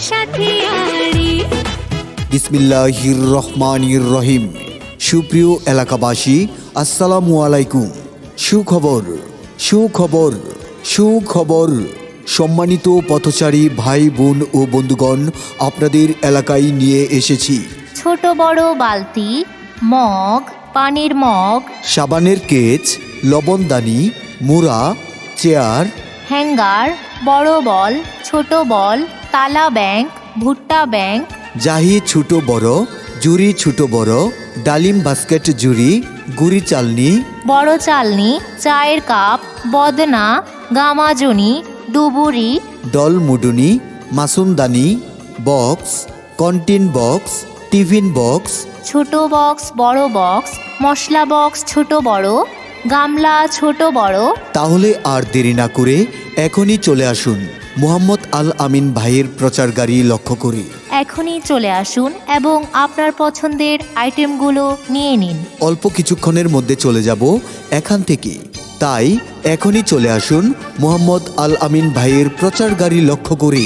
সাথে আড়ি। বিসমিল্লাহির রহমানির রহিম। সুপ্রিয় এলাকাবাসী, আসসালামু আলাইকুম। সুখবর সুখবর সুখবর। সম্মানিত পথচারী ভাই বোন ও বন্ধুগণ, আপনাদের এলাকায় নিয়ে এসেছি ছোট বড় বালতি, মগ, পানির মগ, সাবানের কেচ, লবণদানি, মুড়া, চেয়ার, হ্যাঙ্গার, বড় বল, ছোট বল, তালা ব্যাংক, ভুট্টা ব্যাংক, জাহি ছোট বড়, জুড়ি ছোট বড়, ডালিম বাস্কেট জুড়ি, গুড়ি চালনি, বড় চালনি, চায়ের কাপ, বদনা, গামাজুনি, ডুবুরি, ডল মুডুনি, মাসুমদানি, box, canteen box, tiffin box, ছোট বক্স, বড় বক্স, মশলা বক্স ছোট বড়, গামলা ছোট বড়। তাহলে আর দেরি না করে এখনই চলে আসুন মোহাম্মদ আল আমিন ভাইয়ের প্রচার গাড়ি লক্ষ্য করে। এখনই চলে আসুন এবং আপনার পছন্দের আইটেমগুলো নিয়ে নিন। অল্প কিছুক্ষণের মধ্যে চলে যাব এখান থেকে, তাই এখনই চলে আসুন মোহাম্মদ আল আমিন ভাইয়ের প্রচার গাড়ি লক্ষ্য করে।